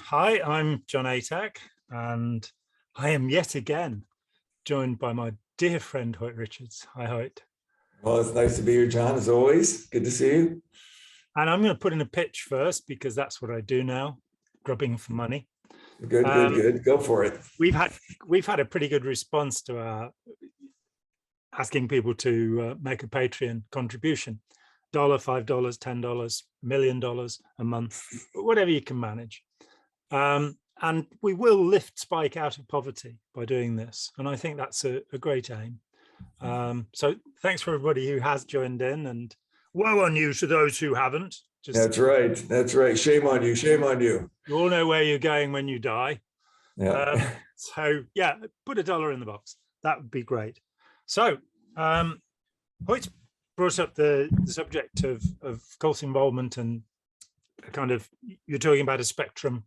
Hi, I'm John Atack, and I am yet again joined by my dear friend Hoyt Richards. Hi, Hoyt. Well, it's nice to be here, John, as always. Good to see you. And I'm going to put in a pitch first because that's what I do now, grubbing for money. Good. Go for it. We've had a pretty good response to our asking people to make a Patreon contribution. $1, $5, $10, $1 million a month, whatever you can manage. And we will lift Spike out of poverty by doing this. And I think that's a great aim. So thanks for everybody who has joined in, and woe on you to those who haven't. That's right. Shame on you. You all know where you're going when you die. Yeah. So yeah, put $1 in the box. That would be great. So Hoyt brought up the subject of cult involvement, and kind of, you're talking about a spectrum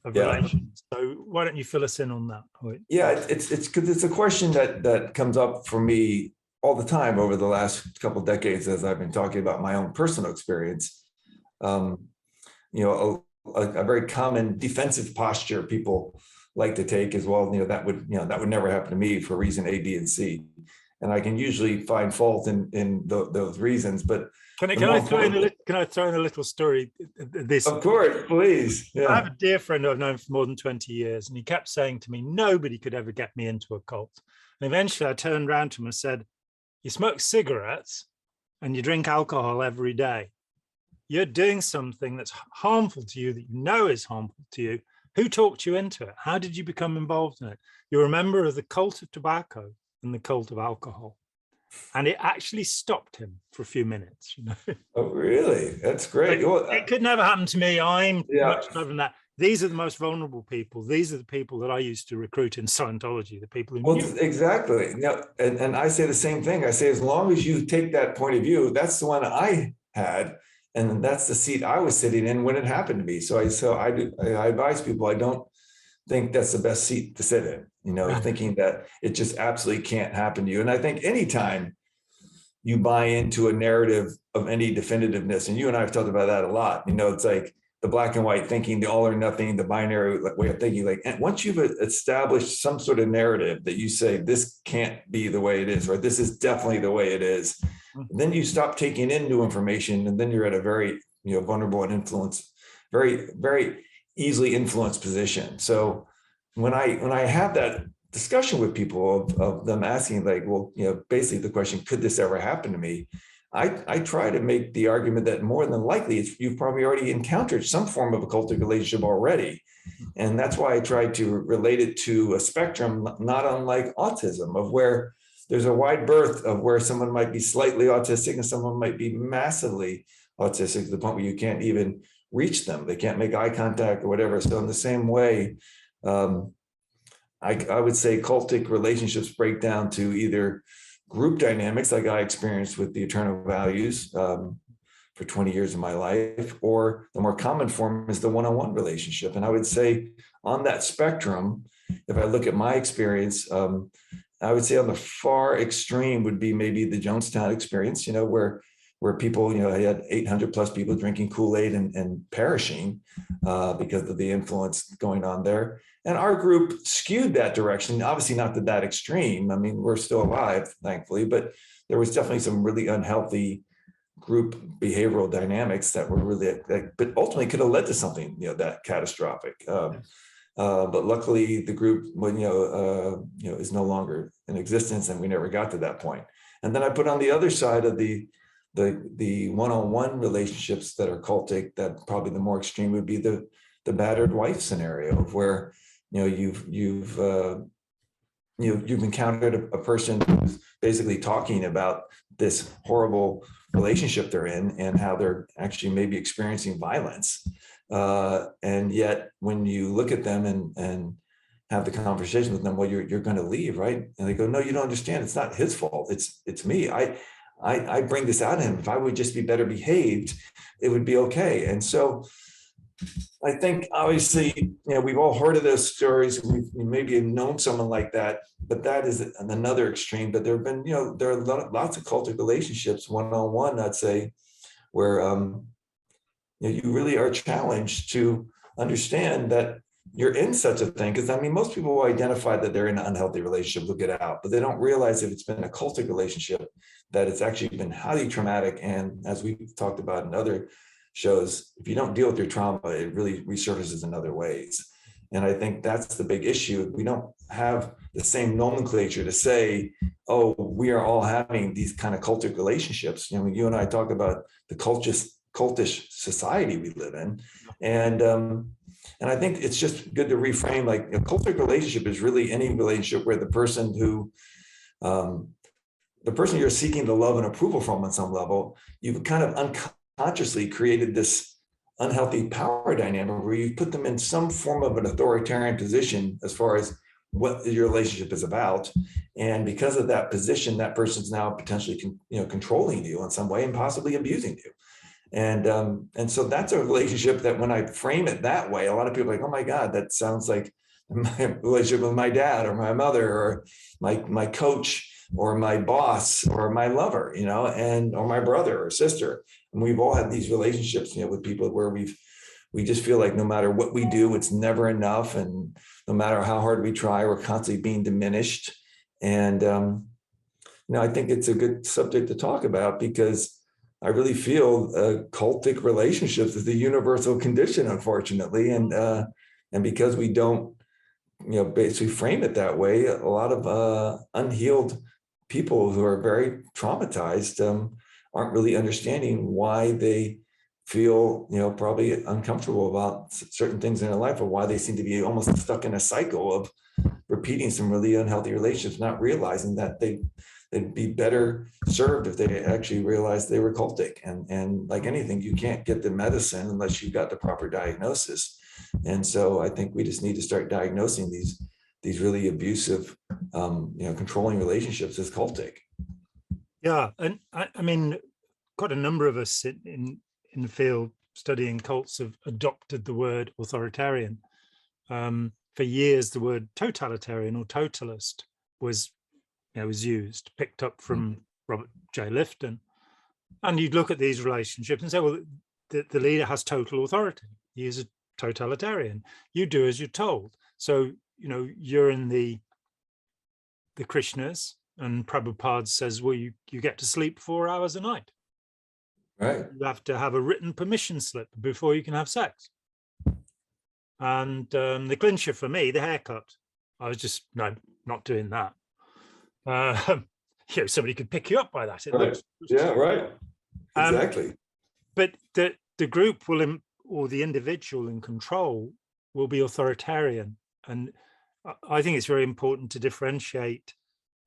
of relations. So why don't you fill us in on that, Hoyt? Yeah, it's a question that comes up for me all the time over the last couple of decades as I've been talking about my own personal experience. A very common defensive posture people like to take as well. That would never happen to me for reason A, B, and C. And I can usually find fault in those reasons, but can I throw in a little story? This, of course, please. Yeah. I have a dear friend I've known for more than 20 years, and he kept saying to me, nobody could ever get me into a cult. And eventually I turned around to him and said, you smoke cigarettes and you drink alcohol every day. You're doing something that's harmful to you, that you know is harmful to you. Who talked you into it? How did you become involved in it? You're a member of the cult of tobacco and the cult of alcohol. And it actually stopped him for a few minutes. Oh, really? That's great. It could never happen to me. I'm much better than that. These are the most vulnerable people. These are the people that I used to recruit in Scientology, the people who knew. Exactly. And I say the same thing. I say, as long as you take that point of view, that's the one I had. And that's the seat I was sitting in when it happened to me. So I advise people, I don't think that's the best seat to sit in, thinking that it just absolutely can't happen to you. And I think anytime you buy into a narrative of any definitiveness, and you and I have talked about that a lot, it's like the black and white thinking, the all or nothing, the binary way of thinking. And once you've established some sort of narrative that you say, this can't be the way it is, or this is definitely the way it is, then you stop taking in new information, and then you're at a very vulnerable and very, very easily influenced position. So when I have that discussion with people of them asking, like, well, basically the question, could this ever happen to me? I try to make the argument that more than likely you've probably already encountered some form of a cultic relationship already. And that's why I try to relate it to a spectrum, not unlike autism, of where there's a wide berth of where someone might be slightly autistic and someone might be massively autistic to the point where you can't even reach them. They can't make eye contact or whatever. So in the same way, I would say cultic relationships break down to either group dynamics, like I experienced with the Eternal Values for 20 years of my life, or the more common form is the one-on-one relationship. And I would say on that spectrum, if I look at my experience, I would say on the far extreme would be maybe the Jonestown experience, where people, I had 800 plus people drinking Kool-Aid and perishing because of the influence going on there. And our group skewed that direction, obviously not to that extreme. I mean, we're still alive, thankfully, but there was definitely some really unhealthy group behavioral dynamics that were really, but ultimately could have led to something, that catastrophic. But luckily the group, is no longer in existence, and we never got to that point. And then I put on the other side of the one-on-one relationships that are cultic, that probably the more extreme would be the battered wife scenario, of where you've encountered a person who's basically talking about this horrible relationship they're in and how they're actually maybe experiencing violence, and yet when you look at them and have the conversation with them, well, you're going to leave, right? And they go, no, you don't understand. It's not his fault. It's me. I bring this out of him. If I would just be better behaved, it would be okay. And so I think obviously, we've all heard of those stories. We maybe have known someone like that, but that is another extreme. But there have been, there are lots of cultic relationships, one-on-one, I'd say, where you really are challenged to understand that you're in such a thing. Because I mean, most people will identify that they're in an unhealthy relationship, will get out, but they don't realize if it's been a cultic relationship, that it's actually been highly traumatic. And as we've talked about in other shows, if you don't deal with your trauma, it really resurfaces in other ways. And I think that's the big issue. We don't have the same nomenclature to say, oh, we are all having these kind of cultic relationships. You know, you and I talk about the cultish society we live in. And I think it's just good to reframe, like a cultic relationship is really any relationship where the person you're seeking the love and approval from on some level, you've kind of unconsciously created this unhealthy power dynamic where you put them in some form of an authoritarian position as far as what your relationship is about. And because of that position, that person's now potentially controlling you in some way and possibly abusing you. And so that's a relationship that when I frame it that way, a lot of people are like, oh my God, that sounds like my relationship with my dad or my mother or my coach or my boss or my lover, or my brother or sister. And we've all had these relationships, with people where we just feel like no matter what we do, it's never enough. And no matter how hard we try, we're constantly being diminished. And, I think it's a good subject to talk about because I really feel cultic relationships is the universal condition, unfortunately. And because we don't, basically frame it that way, a lot of unhealed people who are very traumatized aren't really understanding why they feel, probably uncomfortable about certain things in their life, or why they seem to be almost stuck in a cycle of repeating some really unhealthy relationships, not realizing that they'd be better served if they actually realized they were cultic. And like anything, you can't get the medicine unless you've got the proper diagnosis. And so I think we just need to start diagnosing these really abusive, controlling relationships as cultic. Yeah, and I mean, quite a number of us in the field studying cults have adopted the word authoritarian. For years, the word totalitarian or totalist was used, picked up from Robert J. Lifton. And you'd look at these relationships and say, well, the leader has total authority. He is a totalitarian. You do as you're told. So, you're in the Krishnas, and Prabhupada says, well, you get to sleep 4 hours a night. Right. You have to have a written permission slip before you can have sex. And the clincher for me, the haircut, I was just, no, not doing that. Somebody could pick you up by that. It right. looks yeah, right. Exactly. But the group will, or the individual in control, will be authoritarian. And I think it's very important to differentiate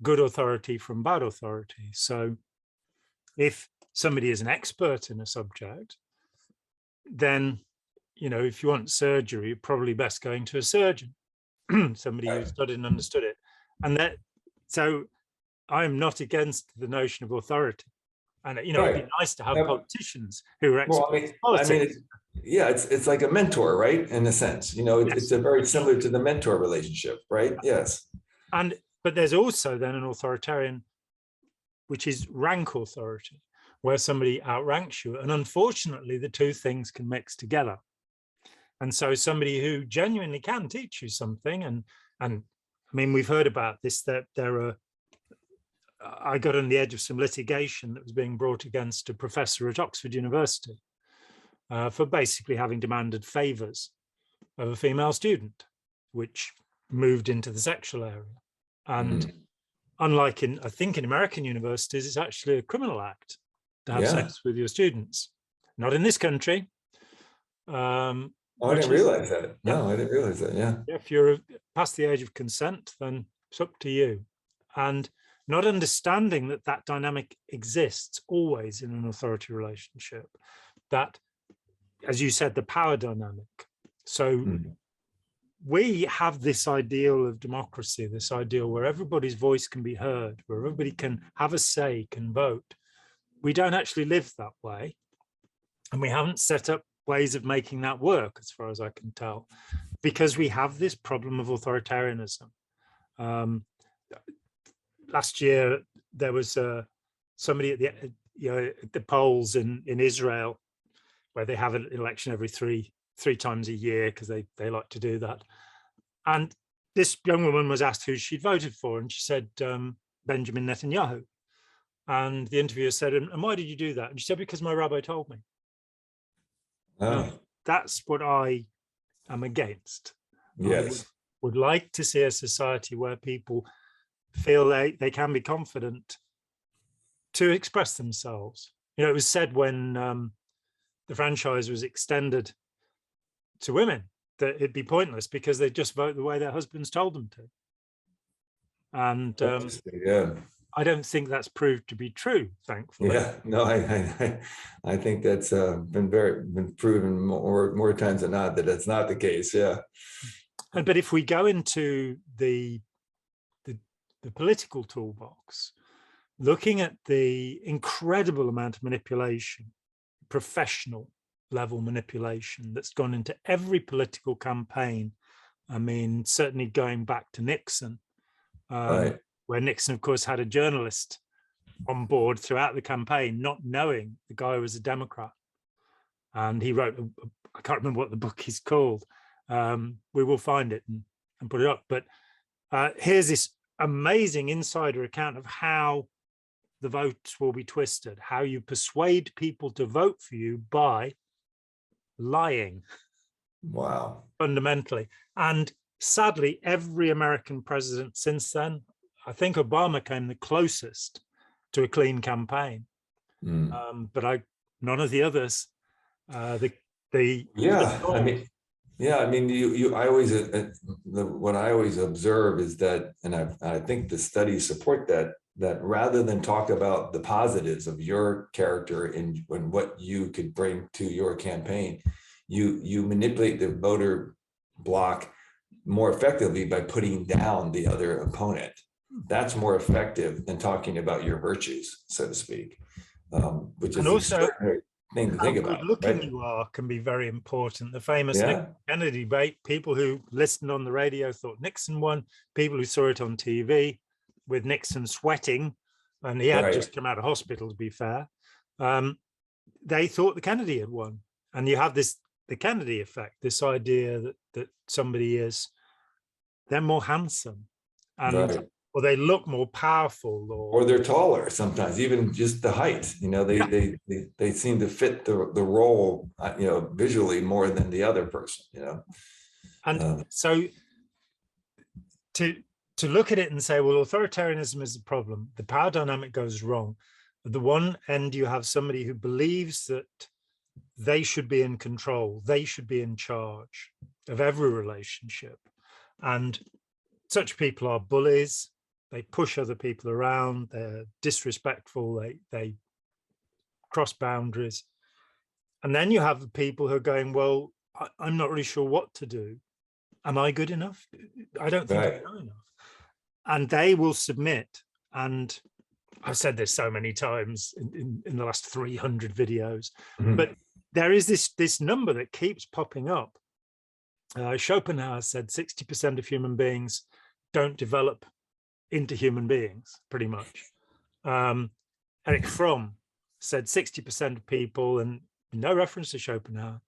good authority from bad authority. So if somebody is an expert in a subject, then, if you want surgery, you're probably best going to a surgeon, somebody who studied and understood it. And so I'm not against the notion of authority. And, it'd be nice to have politicians who are experts in politics. It's like a mentor, right? In a sense, it's a very similar to the mentor relationship, right? Yes. But there's also then an authoritarian, which is rank authority, where somebody outranks you. And unfortunately, the two things can mix together. And so somebody who genuinely can teach you something, and I mean, we've heard about this, that I got on the edge of some litigation that was being brought against a professor at Oxford University for basically having demanded favors of a female student, which moved into the sexual area. And unlike I think in American universities, it's actually a criminal act to have sex with your students. Not in this country. I didn't realize that. No, I didn't realize that. Yeah. If you're past the age of consent, then it's up to you. And not understanding that dynamic exists always in an authority relationship, that, as you said, the power dynamic. So we have this ideal of democracy, this ideal where everybody's voice can be heard, where everybody can have a say, can vote. We don't actually live that way. And we haven't set up ways of making that work, as far as I can tell, because we have this problem of authoritarianism. Last year, there was somebody at the polls in Israel, where they have an election every 3 3 times a year because they like to do that. And this young woman was asked who she'd voted for, and she said Benjamin Netanyahu. And the interviewer said, and why did you do that? And she said, because my rabbi told me. That's what I am against. Yes. I would like to see a society where people feel they can be confident to express themselves. You know, it was said when the franchise was extended to women that it'd be pointless because they just vote the way their husbands told them to. And I don't think that's proved to be true, thankfully. Yeah, no, I think that's been proven more times than not that that's not the case. Yeah. But if we go into the political toolbox, looking at the incredible amount of manipulation, professional level manipulation that's gone into every political campaign. I mean, certainly going back to Nixon, Right. where Nixon, of course, had a journalist on board throughout the campaign, not knowing the guy was a Democrat. And he wrote, I can't remember what the book is called. We will find it and put it up. But here's this amazing insider account of how the votes will be twisted, how you persuade people to vote for you by lying. Wow. Fundamentally. And sadly, every American president since then, I think Obama came the closest to a clean campaign. But none of the others. What I always observe is that, and I think the studies support that rather than talk about the positives of your character and what you could bring to your campaign, you manipulate the voter bloc more effectively by putting down the other opponent. That's more effective than talking about your virtues, so to speak, which is also thing to think about. How good looking you are can be very important. The famous Kennedy debate, people who listened on the radio thought Nixon won, people who saw it on TV with Nixon sweating, and he had just come out of hospital, to be fair, they thought the Kennedy had won. And you have the Kennedy effect, this idea that somebody they're more handsome and or they look more powerful, or they're taller sometimes, even just the height. You know, they seem to fit the role, visually more than the other person. You know, and so to look at it and say, well, authoritarianism is the problem. The power dynamic goes wrong. At the one end, you have somebody who believes that they should be in control, they should be in charge of every relationship, and such people are bullies. They push other people around, they're disrespectful, they cross boundaries. And then you have the people who are going, well, I'm not really sure what to do. Am I good enough? I don't think I know enough. And they will submit. And I've said this so many times in the last 300 videos, but there is this number that keeps popping up. Schopenhauer said 60% of human beings don't develop into human beings, pretty much. Eric Fromm said 60% of people, and no reference to Schopenhauer,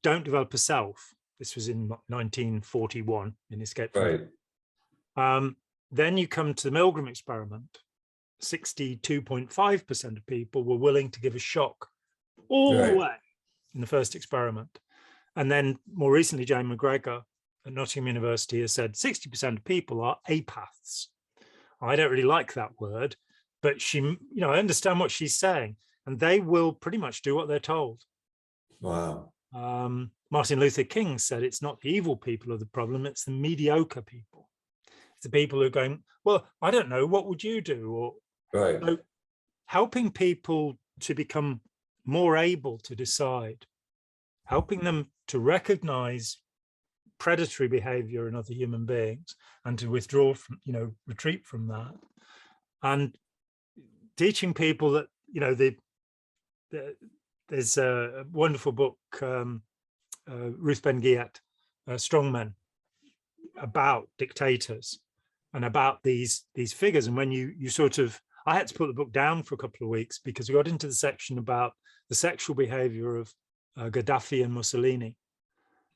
don't develop a self. This was in 1941 in Escape from Then you come to the Milgram experiment. 62.5% of people were willing to give a shock all the way in the first experiment. And then more recently, Jane McGregor at Nottingham University has said 60% of people are apaths. I don't really like that word, but I understand what she's saying, and they will pretty much do what they're told. Wow. Martin Luther King said it's not the evil people who are the problem, it's the mediocre people. It's the people who are going, well, I don't know, what would you do? Or so helping people to become more able to decide, helping them to recognize predatory behavior in other human beings and to withdraw from, retreat from that, and teaching people that, there's a wonderful book, Ruth Ben-Ghiat, Strongmen, about dictators and about these figures. And when you I had to put the book down for a couple of weeks because we got into the section about the sexual behavior of Gaddafi and Mussolini.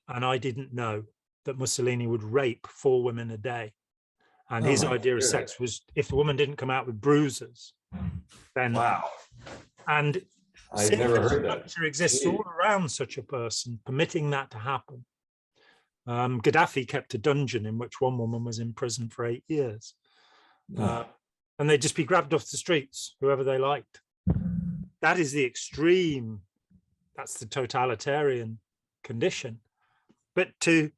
And I didn't know that Mussolini would rape 4 women a day. And his idea of sex was if a woman didn't come out with bruises, then wow. And I've never heard that. Structure exists all around such a person, permitting that to happen. Gaddafi kept a dungeon in which one woman was in prison for 8 years. And they'd just be grabbed off the streets, whoever they liked. That is the extreme, that's the totalitarian condition. But to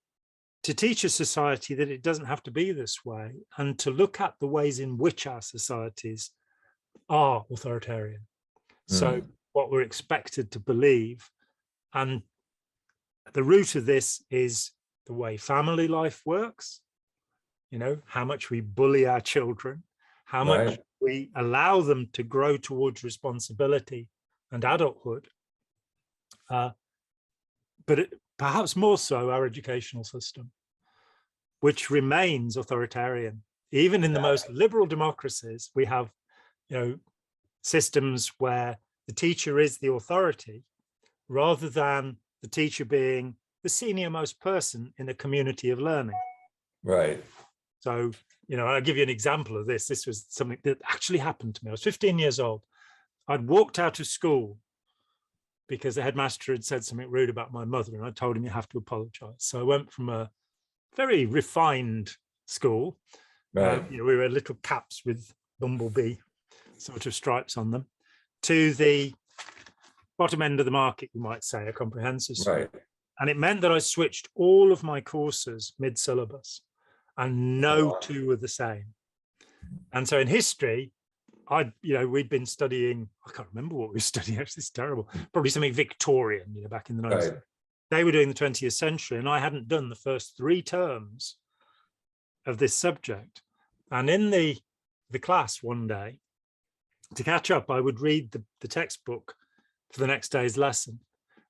teach a society that it doesn't have to be this way, and to look at the ways in which our societies are authoritarian. So what we're expected to believe, and the root of this is the way family life works, you know, how much we bully our children, how much we allow them to grow towards responsibility and adulthood, but perhaps more so our educational system, which remains authoritarian. Even in the most liberal democracies, we have, you know, systems where the teacher is the authority rather than the teacher being the senior most person in a community of learning. Right. So, you know, I'll give you an example of this. This was something that actually happened to me. I was 15 years old. I'd walked out of school because the headmaster had said something rude about my mother, and I told him you have to apologize. So I went from a very refined school. Right. You know, we were little caps with bumblebee sort of stripes on them, to the bottom end of the market, you might say, a comprehensive school. Right. And it meant that I switched all of my courses mid-syllabus, and no two were the same. And so in history, we'd been studying, I can't remember what we were studying, actually, it's terrible, probably something Victorian, you know, back in the 90s. Right. They were doing the 20th century, and I hadn't done the first 3 terms of this subject. And in the class one day, to catch up, I would read the textbook for the next day's lesson.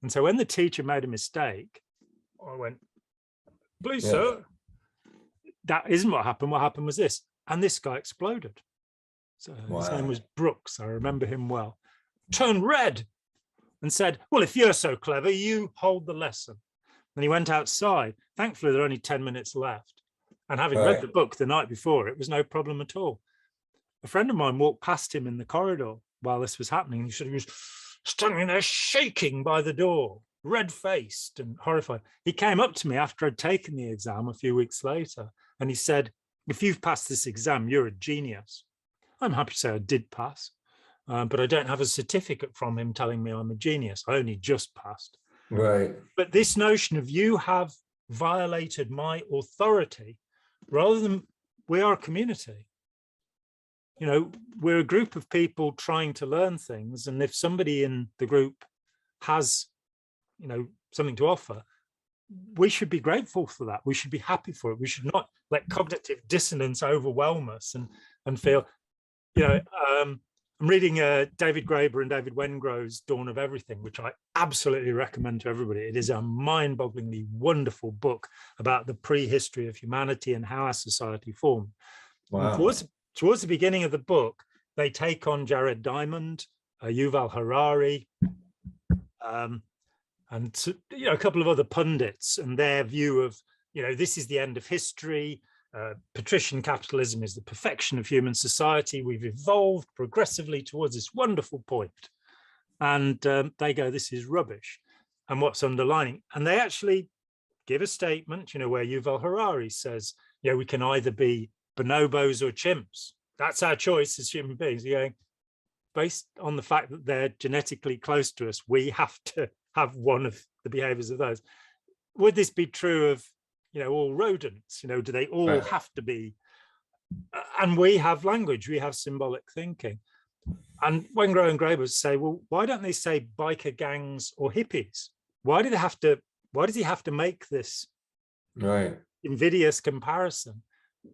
And so when the teacher made a mistake, I went, please, sir, that isn't what happened. What happened was this. And this guy exploded. So his name was Brooks. I remember him well. Turned red and said, well, if you're so clever, you hold the lesson. And he went outside. Thankfully, there were only 10 minutes left. And having read the book the night before, it was no problem at all. A friend of mine walked past him in the corridor while this was happening. He said he was standing there shaking by the door, red-faced and horrified. He came up to me after I'd taken the exam a few weeks later, and he said, if you've passed this exam, you're a genius. I'm happy to say I did pass, but I don't have a certificate from him telling me I'm a genius. I only just passed. Right. But this notion of you have violated my authority, rather than we are a community. You know, we're a group of people trying to learn things. And if somebody in the group has, you know, something to offer, we should be grateful for that. We should be happy for it. We should not let cognitive dissonance overwhelm us and feel, you know, I'm reading David Graeber and David Wengrow's Dawn of Everything, which I absolutely recommend to everybody. It is a mind-bogglingly wonderful book about the prehistory of humanity and how our society formed. Wow. Towards the beginning of the book, they take on Jared Diamond, Yuval Harari, and you know, a couple of other pundits, and their view of, you know, this is the end of history. Patrician capitalism is the perfection of human society. We've evolved progressively towards this wonderful point. And they go, this is rubbish. And what's underlining? And they actually give a statement, you know, where Yuval Harari says, you know, we can either be bonobos or chimps. That's our choice as human beings. You're going, based on the fact that they're genetically close to us, we have to have one of the behaviors of those. Would this be true of, you know, all rodents? You know, do they all have to be? And we have language, we have symbolic thinking. And Wengrow and Graeber say, well, why don't they say biker gangs or hippies? Why does he have to make this invidious comparison,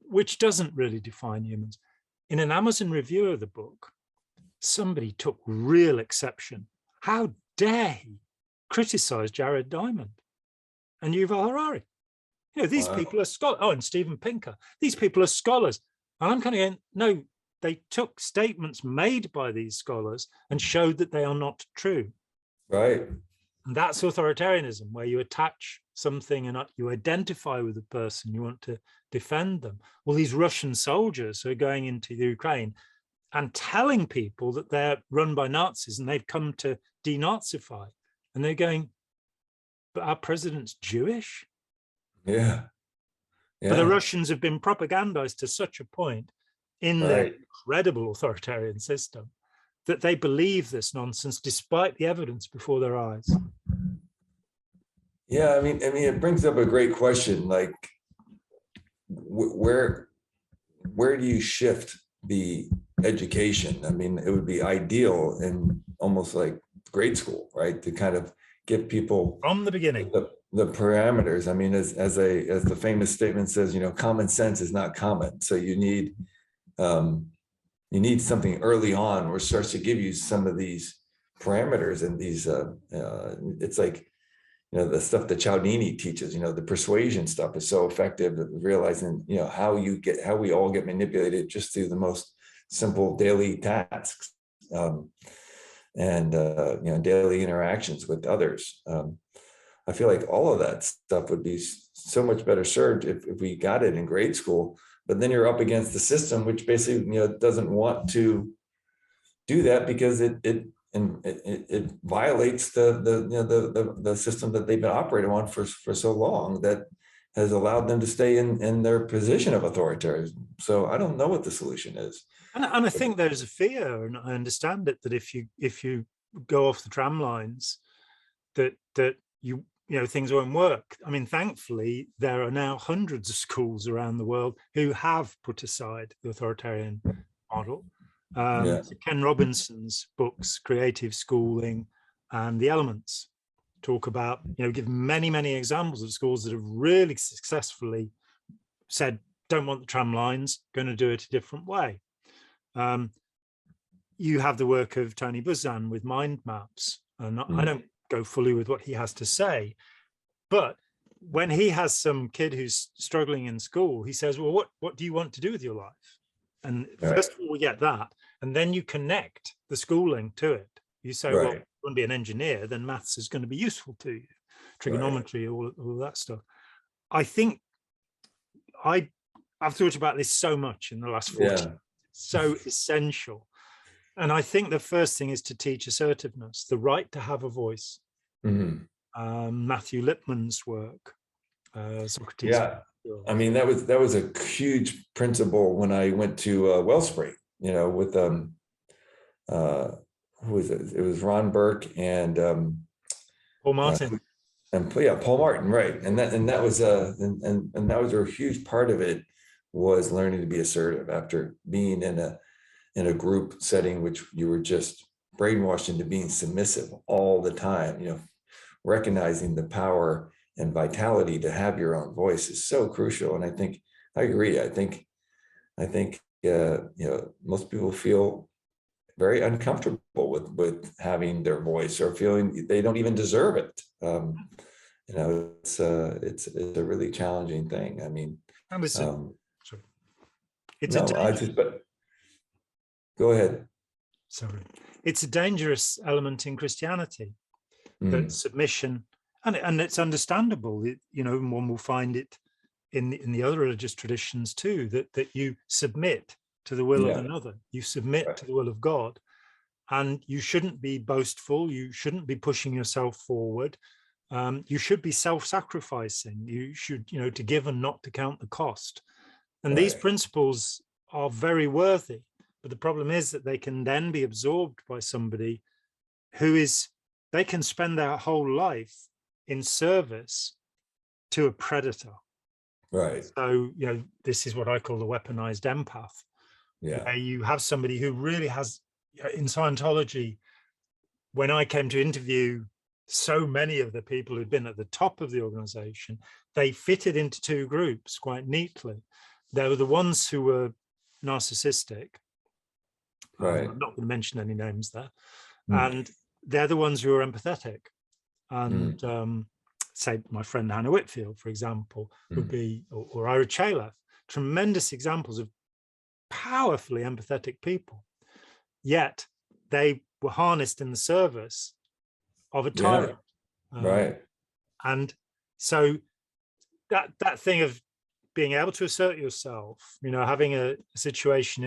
which doesn't really define humans? In an Amazon review of the book, somebody took real exception. How dare he criticize Jared Diamond and Yuval Harari? You know, these people are scholars. Oh, and Steven Pinker. These people are scholars. And I'm kind of going, no, they took statements made by these scholars and showed that they are not true. Right. And that's authoritarianism, where you attach something and you identify with the person, you want to defend them. Well, these Russian soldiers who are going into the Ukraine and telling people that they're run by Nazis and they've come to denazify, and they're going, but our president's Jewish? Yeah. But the Yeah. Russians have been propagandized to such a point in their incredible authoritarian system that they believe this nonsense despite the evidence before their eyes. Yeah, I mean, it brings up a great question. Like, where do you shift the education? I mean, it would be ideal in almost like grade school, right? To kind of give people from the beginning the parameters. I mean, as the famous statement says, common sense is not common. So you need something early on where it starts to give you some of these parameters and these. It's like, the stuff that Cialdini teaches, the persuasion stuff is so effective at realizing, how we all get manipulated just through the most simple daily tasks, and daily interactions with others. I feel like all of that stuff would be so much better served if we got it in grade school. But then you're up against the system, which basically, doesn't want to do that because it violates the system that they've been operating on for so long, that has allowed them to stay in their position of authoritarianism. So I don't know what the solution is. And I think there's a fear, and I understand it, that if you go off the tram lines, that things won't work. I mean, thankfully, there are now hundreds of schools around the world who have put aside the authoritarian model. Ken Robinson's books, Creative Schooling and The Elements, talk about, give many, many examples of schools that have really successfully said, don't want the tram lines, going to do it a different way. You have the work of Tony Buzan with mind maps, and I don't go fully with what he has to say, but when he has some kid who's struggling in school, he says, well, what do you want to do with your life? And first of all, we get that, and then you connect the schooling to it. You say, well, if you want to be an engineer, then maths is going to be useful to you, trigonometry, all that stuff. I think I've thought about this so much in the last 40 years. So essential. And I think the first thing is to teach assertiveness, the right to have a voice. Matthew Lipman's work, Socrates. Yeah, I mean, that was a huge principle when I went to Wellspring, with who was it? It was Ron Burke and Paul Martin. Paul Martin, right? And that was a huge part of it, was learning to be assertive after being in a group setting, which you were just brainwashed into being submissive all the time. Recognizing the power and vitality to have your own voice is so crucial. And I think I agree. I think most people feel very uncomfortable with having their voice, or feeling they don't even deserve it. It's a really challenging thing. I mean, go ahead. Sorry. It's a dangerous element in Christianity, that submission, and it's understandable. One will find it in the other religious traditions too, that you submit to the will of another, you submit to the will of God, and you shouldn't be boastful, you shouldn't be pushing yourself forward, you should be self-sacrificing, you should, to give and not to count the cost. And these principles are very worthy, but the problem is that they can then be absorbed by somebody they can spend their whole life in service to a predator. Right. So, this is what I call the weaponized empath. Where you have somebody who really has, in Scientology, when I came to interview so many of the people who'd been at the top of the organization, they fitted into two groups quite neatly. There were the ones who were narcissistic. I'm not going to mention any names there. And they're the ones who are empathetic. And say my friend Hannah Whitfield, for example, would be, or Ira Chalef, tremendous examples of powerfully empathetic people. Yet they were harnessed in the service of a tyrant. Right. And so that thing of being able to assert yourself, having a situation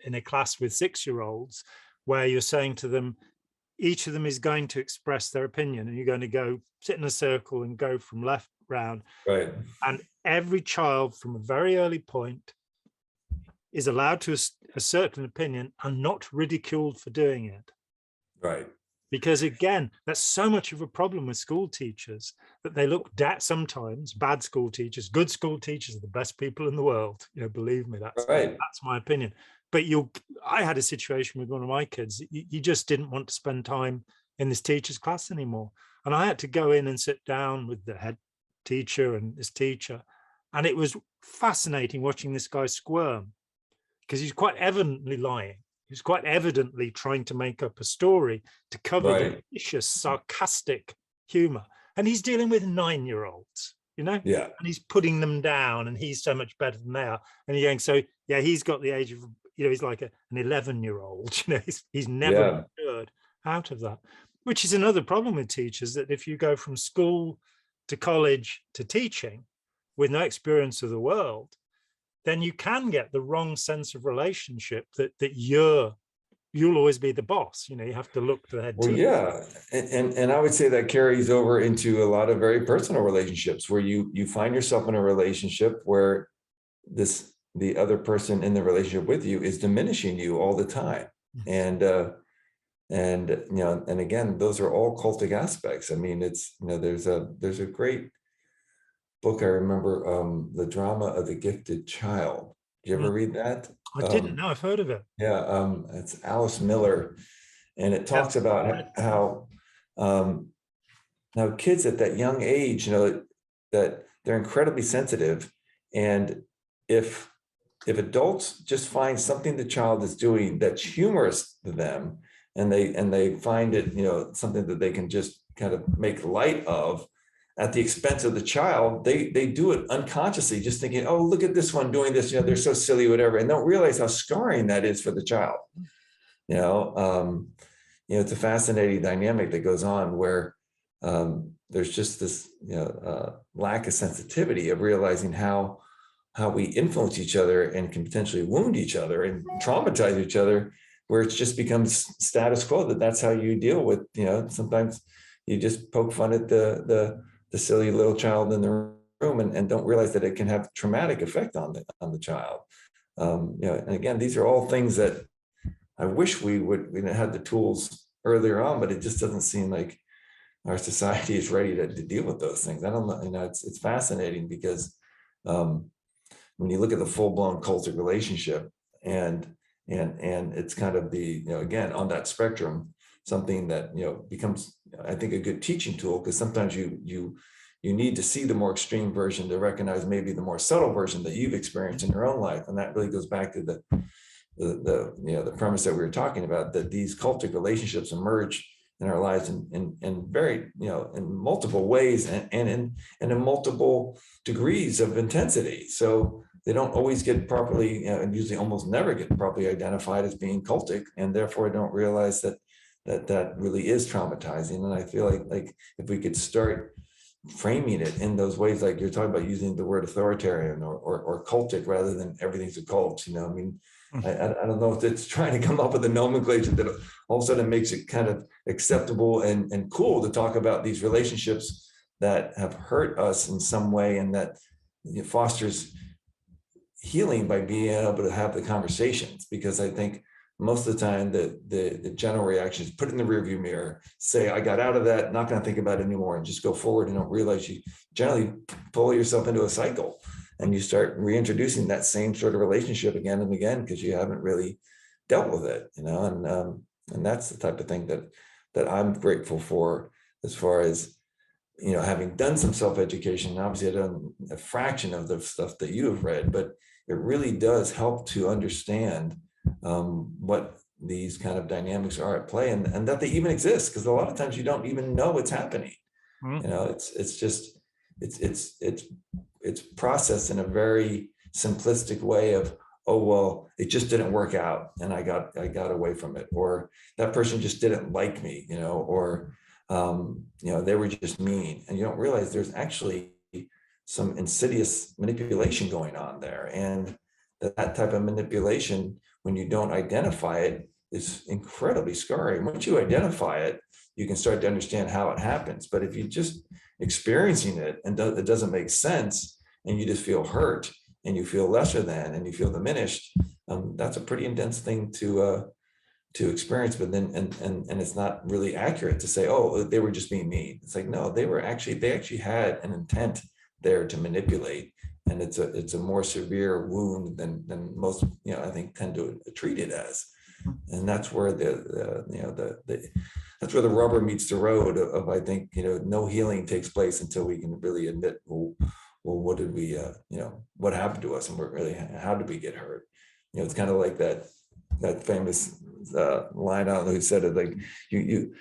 in a class with 6-year-olds where you're saying to them, each of them is going to express their opinion, and you're going to go sit in a circle and go from left round. Right. And every child from a very early point is allowed to assert an opinion and not ridiculed for doing it. Right. Because again, that's so much of a problem with school teachers, that they look at sometimes bad school teachers. Good school teachers are the best people in the world. Believe me, that's my opinion. But I had a situation with one of my kids. He just didn't want to spend time in this teacher's class anymore. And I had to go in and sit down with the head teacher and this teacher. And it was fascinating watching this guy squirm, because he's quite evidently lying. He's quite evidently trying to make up a story to cover the vicious, sarcastic humor. And he's dealing with 9-year-olds, Yeah. and he's putting them down, and he's so much better than they are. And you're going, so yeah, he's got the age of, he's like an 11-year-old, he's never matured out of that, which is another problem with teachers, that if you go from school to college to teaching with no experience of the world, then you can get the wrong sense of relationship that you'll always be the boss. You have to look to the head. Well, yeah. And I would say that carries over into a lot of very personal relationships, where you find yourself in a relationship where the other person in the relationship with you is diminishing you all the time. And again, those are all cultic aspects. I mean, it's, there's a great book I remember, The Drama of the Gifted Child. Did you ever read that? I didn't know. I've heard of it. Yeah, it's Alice Miller, and it talks about how kids at that young age, that they're incredibly sensitive, and if adults just find something the child is doing that's humorous to them, and they find it, something that they can just kind of make light of, at the expense of the child, they do it unconsciously, just thinking, oh, look at this one doing this, they're so silly, whatever, and don't realize how scarring that is for the child. It's a fascinating dynamic that goes on where there's just this, lack of sensitivity of realizing how we influence each other and can potentially wound each other and traumatize each other, where it just becomes status quo, that's how you deal with, sometimes you just poke fun at the silly little child in the room and don't realize that it can have traumatic effect on the child. And again, these are all things that I wish we had the tools earlier on, but it just doesn't seem like our society is ready to deal with those things. I don't know, it's fascinating because when you look at the full-blown cultic relationship and it's kind of the, again, on that spectrum, something that becomes, I think, a good teaching tool, because sometimes you need to see the more extreme version to recognize maybe the more subtle version that you've experienced in your own life. And that really goes back to the premise that we were talking about, that these cultic relationships emerge in our lives in very, in multiple ways and in multiple degrees of intensity. So they don't always get properly, and usually almost never get properly identified as being cultic, and therefore don't realize that really is traumatizing. And I feel like if we could start framing it in those ways, like you're talking about, using the word authoritarian or cultic rather than everything's a cult, I mean, I don't know if it's trying to come up with a nomenclature that all of a sudden makes it kind of acceptable and cool to talk about these relationships that have hurt us in some way, and that fosters healing by being able to have the conversations. Because I think most of the time the general reaction is put it in the rearview mirror, say, I got out of that, not going to think about it anymore, and just go forward, and don't realize you generally pull yourself into a cycle, and you start reintroducing that same sort of relationship again and again because you haven't really dealt with it, and that's the type of thing that I'm grateful for, as far as having done some self-education. Obviously, I've done a fraction of the stuff that you have read, but it really does help to understand what these kind of dynamics are at play, and that they even exist, because a lot of times you don't even know what's happening. It's processed in a very simplistic way of, oh, well, it just didn't work out and I got away from it, or that person just didn't like me, or they were just mean. And you don't realize there's actually some insidious manipulation going on there. And that type of manipulation, when you don't identify it, is incredibly scarring. Once you identify it, you can start to understand how it happens. But if you're just experiencing it and it doesn't make sense, and you just feel hurt and you feel lesser than and you feel diminished, that's a pretty intense thing to experience. But then and it's not really accurate to say, oh, they were just being mean. It's like, no, they actually had an intent there to manipulate, and it's a more severe wound than most I think tend to treat it as. And that's where that's where the rubber meets the road of I think no healing takes place until we can really admit, well, what did we what happened to us, and how did we get hurt? It's kind of like that famous line, I don't know who said it, like you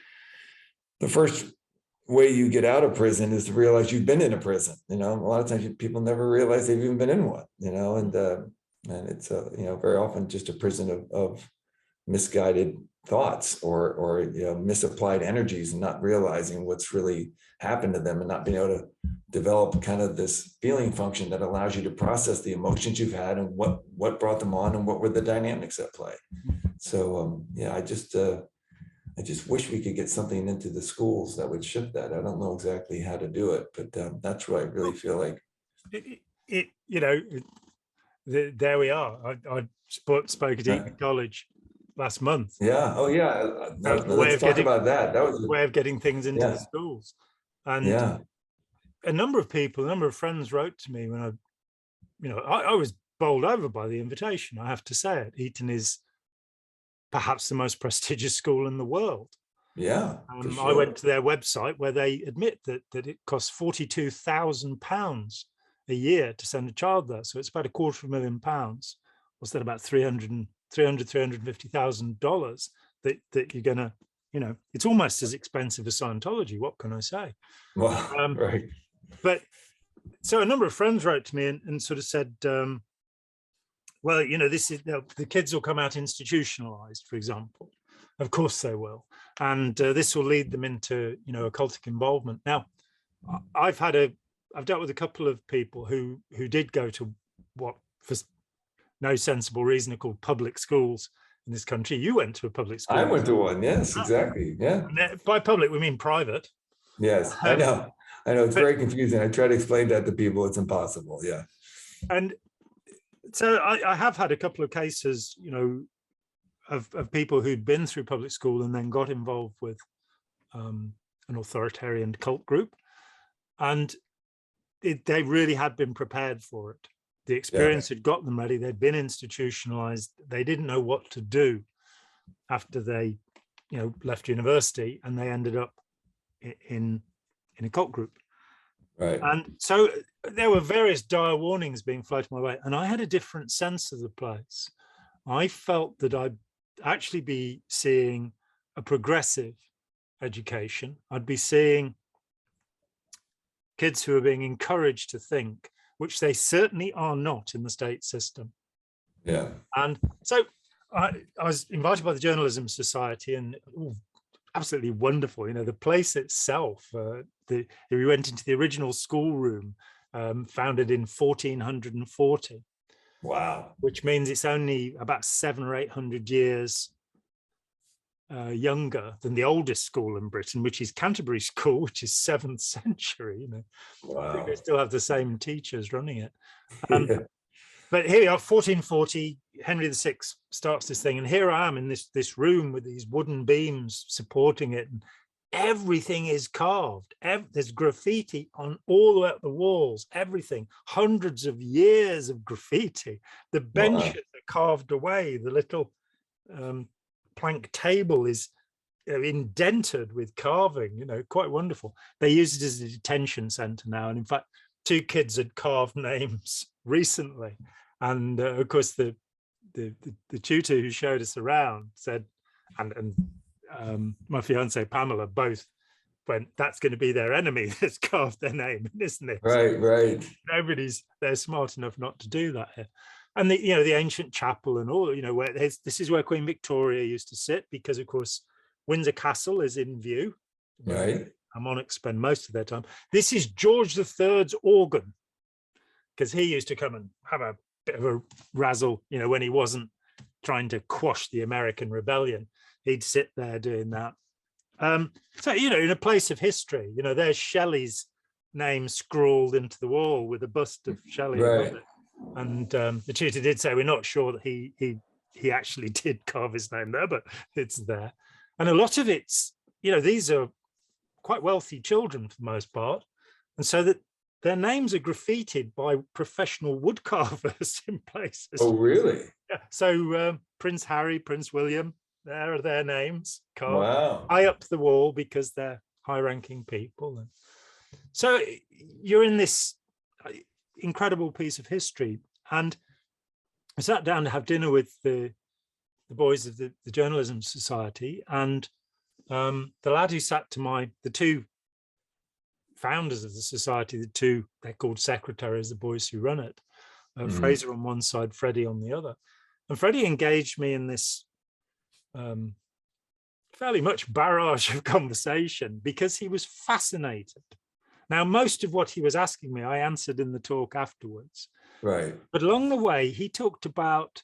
the first way you get out of prison is to realize you've been in a prison. A lot of times people never realize they've even been in one. And it's very often just a prison of misguided thoughts or misapplied energies, and not realizing what's really happened to them, and not being able to develop kind of this feeling function that allows you to process the emotions you've had and what brought them on and what were the dynamics at play. So I just wish we could get something into the schools that would shift that. I don't know exactly how to do it, but that's what I really feel like. There we are. I spoke at Eton College last month. Yeah. Oh, yeah. Let's talk about that. That was a way of getting things into the schools. And a number of friends wrote to me when I was bowled over by the invitation. I have to say it. Eton is perhaps the most prestigious school in the world. Yeah. I went to their website where they admit that it costs £42,000 a year to send a child there. So it's about £250,000. What's that, about $350,000 that you're gonna, it's almost as expensive as Scientology. What can I say? Well, right. But so a number of friends wrote to me and sort of said, well, this is the kids will come out institutionalized, for example. Of course they will, and this will lead them into occultic involvement. Now, I've dealt with a couple of people who did go to what, for no sensible reason, are called public schools in this country. You went to a public school. I went to one. Yes, exactly. Yeah. And by public, we mean private. Yes, I know. It's very confusing. I try to explain that to people. It's impossible. Yeah. And so I have had a couple of cases, of people who'd been through public school and then got involved with an authoritarian cult group, and they really had been prepared for it. The experience had got them ready. They'd been institutionalized. They didn't know what to do after they, left university, and they ended up in a cult group. Right. And so there were various dire warnings being floated my way, and I had a different sense of the place. I felt that I'd actually be seeing a progressive education. I'd be seeing kids who are being encouraged to think, which they certainly are not in the state system. Yeah. And so I was invited by the Journalism Society, and absolutely wonderful. The place itself, we went into the original schoolroom, founded in 1440. Wow. Which means it's only about 700 or 800 years younger than the oldest school in Britain, which is Canterbury School, which is 7th century. Wow. I think they still have the same teachers running it. But here we are, 1440, Henry VI starts this thing, and here I am in this room with these wooden beams supporting it, and everything is carved. There's graffiti on all the way up the walls, everything, hundreds of years of graffiti. The benches are carved away. The little plank table is indented with carving, quite wonderful. They use it as a detention center now. And in fact, 2 kids had carved names recently. And of course, the tutor who showed us around said, and my fiance Pamela both went, that's going to be their enemy that's carved their name, isn't it? Right. They're smart enough not to do that here. And the ancient chapel and all, where this is where Queen Victoria used to sit, because of course Windsor Castle is in view. Right. Harmonics spend most of their time. This is George III's organ, because he used to come and have a bit of a razzle, when he wasn't trying to quash the American rebellion. He'd sit there doing that. So, in a place of history, there's Shelley's name scrawled into the wall with a bust of Shelley above it. And the tutor did say, we're not sure that he actually did carve his name there, but it's there. And a lot of it's, these are quite wealthy children for the most part. And so that their names are graffitied by professional wood carvers in places. Oh, really? Yeah. So Prince Harry, Prince William, there are their names carved high up the wall because they're high-ranking people. And so you're in this incredible piece of history. And I sat down to have dinner with the boys of the Journalism Society, and the lad who sat to the two founders of the society, they're called secretaries, the boys who run it, Fraser on one side, Freddie on the other. And Freddie engaged me in this fairly much barrage of conversation because he was fascinated. Now, most of what he was asking me, I answered in the talk afterwards. Right. But along the way, he talked about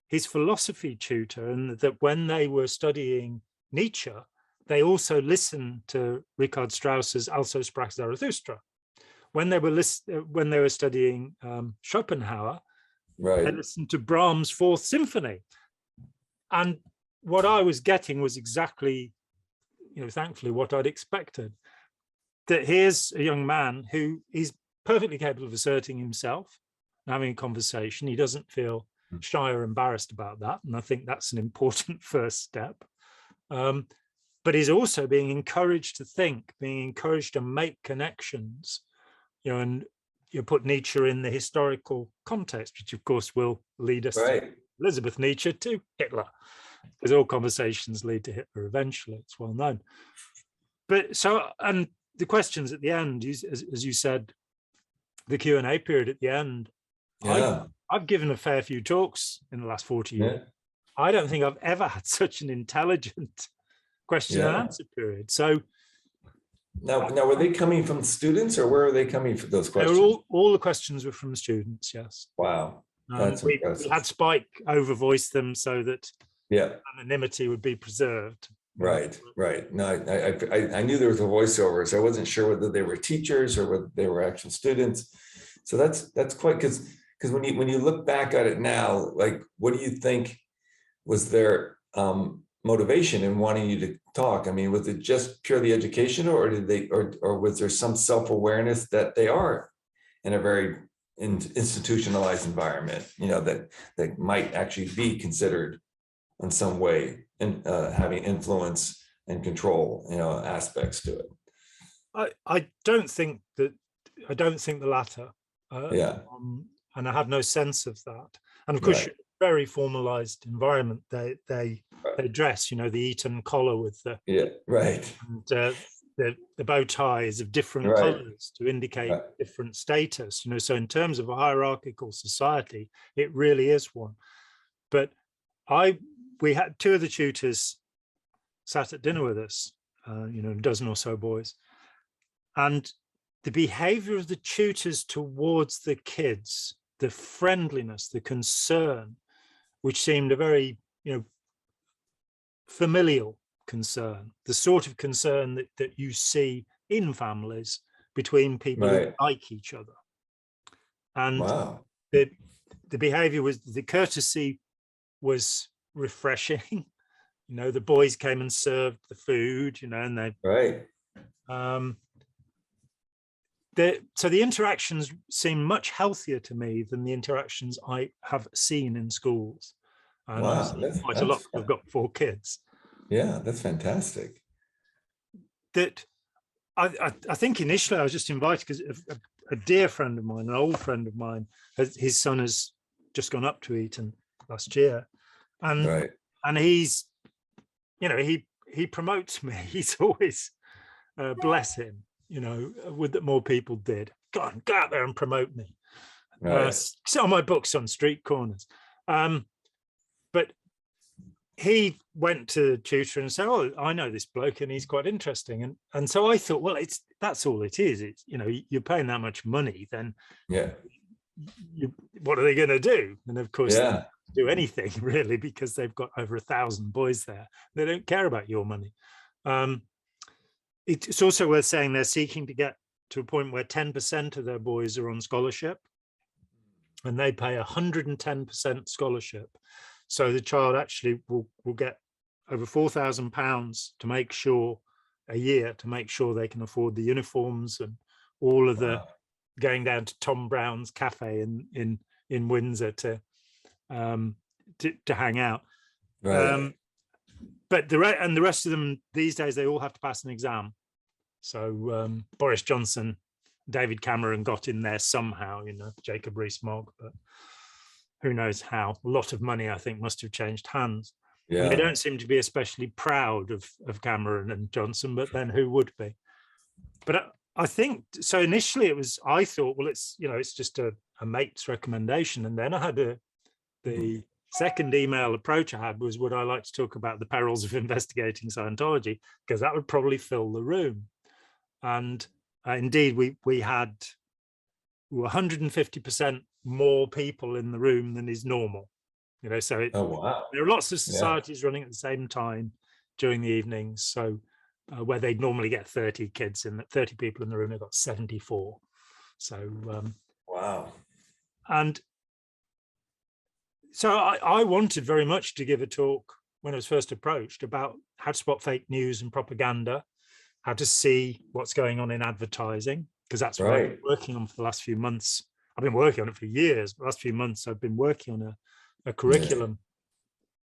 his philosophy tutor, and that when they were studying Nietzsche, they also listened to Richard Strauss's Also sprach Zarathustra. When they were studying Schopenhauer, right, they listened to Brahms' Fourth Symphony. And what I was getting was exactly, thankfully, what I'd expected. That here's a young man who is perfectly capable of asserting himself and having a conversation. He doesn't feel shy or embarrassed about that. And I think that's an important first step. But he's also being encouraged to think, being encouraged to make connections, and you put Nietzsche in the historical context, which of course will lead us to Elizabeth Nietzsche to Hitler, because all conversations lead to Hitler eventually, it's well known. But so, and the questions at the end, as you said, the Q&A period at the end, I've given a fair few talks in the last 40 years. I don't think I've ever had such an intelligent question and answer period. So now were they coming from students, or where are they coming for those questions? All the questions were from students, yes. Wow. That's we had Spike overvoice them so that anonymity would be preserved. Right. No, I knew there was a voiceover, so I wasn't sure whether they were teachers or whether they were actual students. So that's quite, because when you look back at it now, like, what do you think was their motivation in wanting you to talk? I mean, was it just purely educational, or or was there some self-awareness that they are in a very institutionalized environment, that might actually be considered in some way and having influence and control, aspects to it? I don't think the latter. And I have no sense of that. And of course, very formalized environment. They dress, the Eton collar with the and, the bow ties of different colors to indicate different status. So in terms of a hierarchical society, it really is one. But we had two of the tutors sat at dinner with us, a dozen or so boys, and the behavior of the tutors towards the kids, the friendliness, the concern, which seemed a very, familial concern, the sort of concern that you see in families between people who like each other. And the behavior the courtesy was refreshing. The boys came and served the food, and they so the interactions seem much healthier to me than the interactions I have seen in schools. And that's quite a lot. I've got 4 kids. Yeah, that's fantastic. That I think initially I was just invited because a dear friend of mine, an old friend of mine, his son has just gone up to Eton last year, and he's, he promotes me. He's always bless him. Would that more people did. Go out there and promote me. Sell my books on street corners. But he went to tutor and said, "Oh, I know this bloke and he's quite interesting." And so I thought, well, that's all it is. It's, you know, you're paying that much money, then what are they going to do? And of course, they don't do anything really, because they've got over 1,000 boys there. They don't care about your money. It's also worth saying they're seeking to get to a point where 10% of their boys are on scholarship, and they pay 110% scholarship. So the child actually will get over £4,000 to make sure a year to make sure they can afford the uniforms and all of the going down to Tom Brown's cafe in Windsor to hang out. Right. But the rest of them these days, they all have to pass an exam. So Boris Johnson, David Cameron got in there somehow, you know, Jacob Rees-Mogg, but who knows how. A lot of money, I think, must have changed hands. Yeah. And they don't seem to be especially proud of Cameron and Johnson, but then who would be? But I think, so initially I thought, well, it's, you know, it's just a mate's recommendation. And then I had the second email approach I had was, would I like to talk about the perils of investigating Scientology? Because that would probably fill the room. And indeed, we had 150% more people in the room than is normal. You know, so there are lots of societies running at the same time during the evenings. So where they'd normally get 30 kids and 30 people in the room, they've got 74. So wow. And so I wanted very much to give a talk when I was first approached about how to spot fake news and propaganda, how to see what's going on in advertising, because that's what I've been working on for the last few months. I've been working on it for years. The last few months, I've been working on a curriculum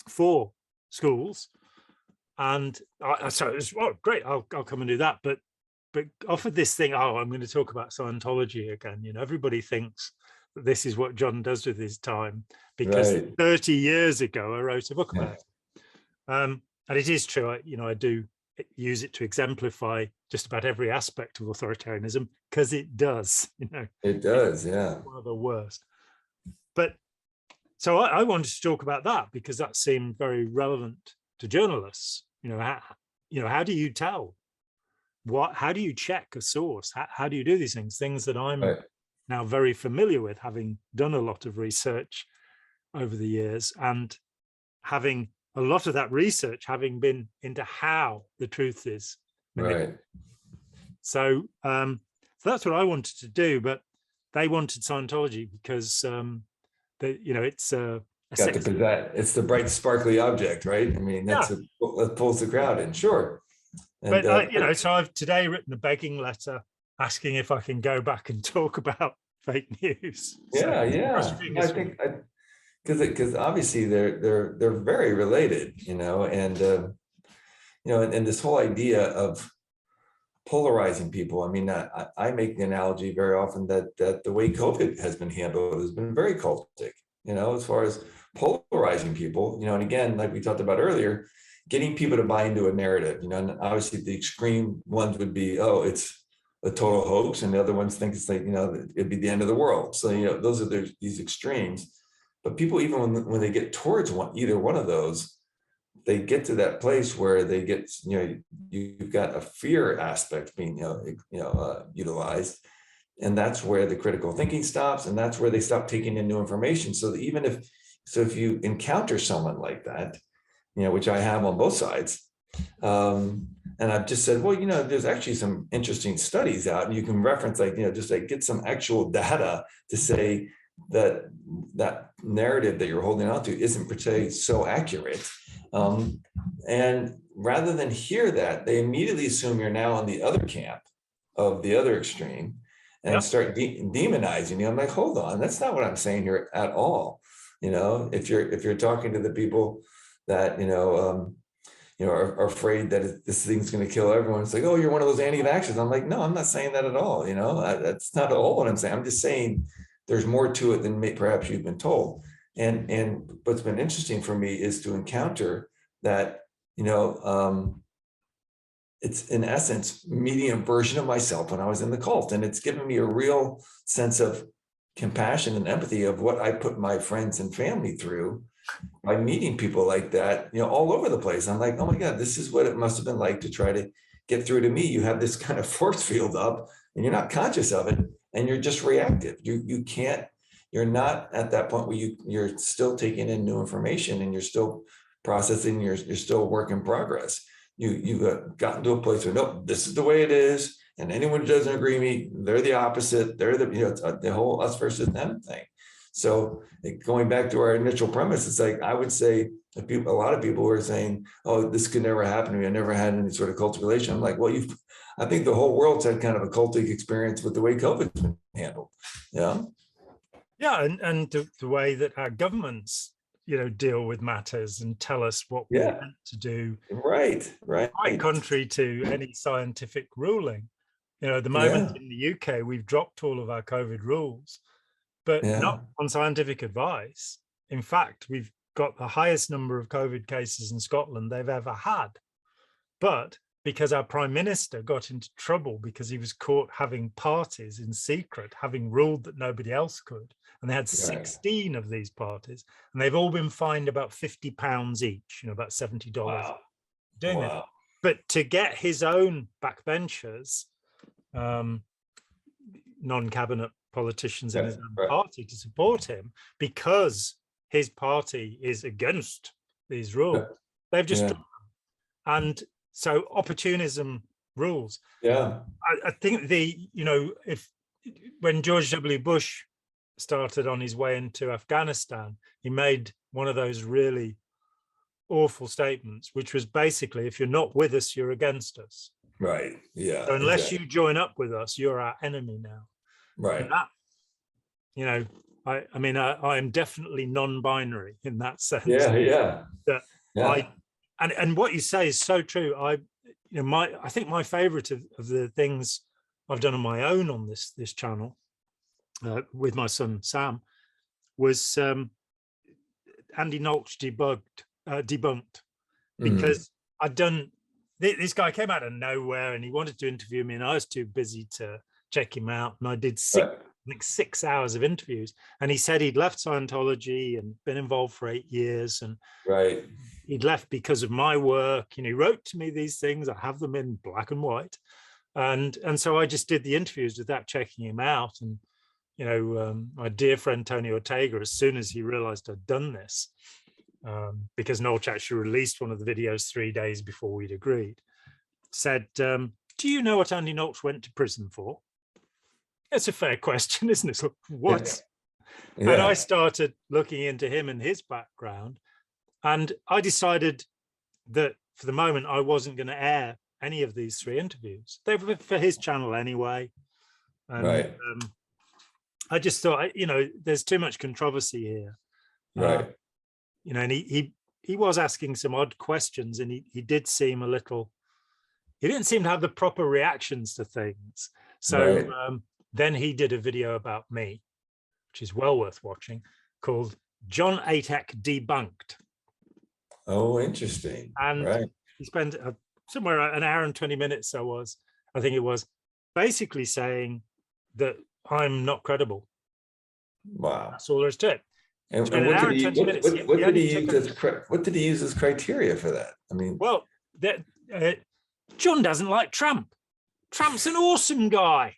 for schools. And so it was, well, great, I'll come and do that. But offered this thing, I'm going to talk about Scientology again. You know, everybody thinks that this is what John does with his time, because 30 years ago, I wrote a book about it. And it is true, I do use it to exemplify just about every aspect of authoritarianism, because it does, you know. It does, yeah. One of the worst. But so I wanted to talk about that because that seemed very relevant to journalists. You know, how do you tell? How do you check a source? How do you do these things? Things that I'm now very familiar with, having done a lot of research over the years, and having a lot of that research having been into how the truth is manipulated. So that's what I wanted to do, but they wanted Scientology because it's it's the bright sparkly object, right? I mean, that pulls the crowd in, sure. And, but so I've today written a begging letter asking if I can go back and talk about fake news. I think because obviously they're very related, and this whole idea of polarizing people. I mean, I make the analogy very often that the way COVID has been handled has been very cultic, as far as polarizing people, and again, like we talked about earlier, getting people to buy into a narrative, and obviously the extreme ones would be, it's a total hoax, and the other ones think it's like, it'd be the end of the world. So, those are these extremes. But people, even when they get towards either one of those, they get to that place where they get, you've got a fear aspect being, utilized, and that's where the critical thinking stops, and that's where they stop taking in new information. So that even if you encounter someone like that, which I have on both sides, and I've just said, well, there's actually some interesting studies out, and you can reference, get some actual data to say that narrative that you're holding on to isn't per se so accurate. And rather than hear that, they immediately assume you're now on the other camp of the other extreme and start demonizing you. I'm like, hold on, that's not what I'm saying here at all. If you're talking to the people that, are afraid that this thing's going to kill everyone, it's like, oh, you're one of those anti-vaxxers. I'm like, no, I'm not saying that at all. That's not at all what I'm saying. I'm just saying there's more to it than perhaps you've been told. And what's been interesting for me is to encounter that, it's in essence meeting a version of myself when I was in the cult. And it's given me a real sense of compassion and empathy of what I put my friends and family through by meeting people like that, all over the place. I'm like, oh my God, this is what it must have been like to try to get through to me. You have this kind of force field up and you're not conscious of it and you're just reactive. You can't, you're not at that point where you're still taking in new information and you're still processing, you're still a work in progress. You've gotten to a place where, nope, this is the way it is. And anyone who doesn't agree with me, they're the opposite. They're it's the whole us versus them thing. So going back to our initial premise, it's like, I would say a lot of people were saying, oh, this could never happen to me. I never had any sort of cultic relation. I'm like, well, I think the whole world's had kind of a cultic experience with the way COVID's been handled. Yeah. Yeah. And the way that our governments, deal with matters and tell us what we're meant to do. Right. Quite contrary to any scientific ruling. At the moment in the UK, we've dropped all of our COVID rules, but not on scientific advice. In fact, we've got the highest number of COVID cases in Scotland they've ever had. But because our Prime Minister got into trouble because he was caught having parties in secret, having ruled that nobody else could. And they had 16 of these parties, and they've all been fined about £50 each, about $70 doing it. But to get his own backbenchers, non-cabinet politicians in his own party to support him because his party is against these rules, they've just dropped them. And so opportunism rules. I think when George W. Bush started on his way into Afghanistan, he made one of those really awful statements, which was basically, if you're not with us, you're against us. Right. Yeah. So unless you join up with us, you're our enemy now. Right. And that, I am definitely non-binary in that sense. And what you say is so true. I think my favorite of the things I've done on my own on this channel with my son Sam was Andy Nolch debunked, because I'd done this guy came out of nowhere and he wanted to interview me and I was too busy to check him out, and I did 6 hours of interviews, and he said he'd left Scientology and been involved for 8 years, and he'd left because of my work. He wrote to me these things. I have them in black and white, and so I just did the interviews without checking him out. And my dear friend Tony Ortega, as soon as he realized I'd done this, because Nolch actually released one of the videos 3 days before we'd agreed, said, do you know what Andy Nolch went to prison for? It's a fair question, isn't it? What? And I started looking into him and his background, and I decided that for the moment I wasn't going to air any of these 3 interviews. They were for his channel anyway. And, I just thought, there's too much controversy here. And he was asking some odd questions, and he did seem he didn't seem to have the proper reactions to things. So then he did a video about me, which is well worth watching, called John Atek Debunked. Oh, interesting. And he spent somewhere an hour and 20 minutes, I think it was, basically saying that I'm not credible. Wow. That's all there is to it. And what did he use as criteria for that? I mean, well, John doesn't like Trump. Trump's an awesome guy.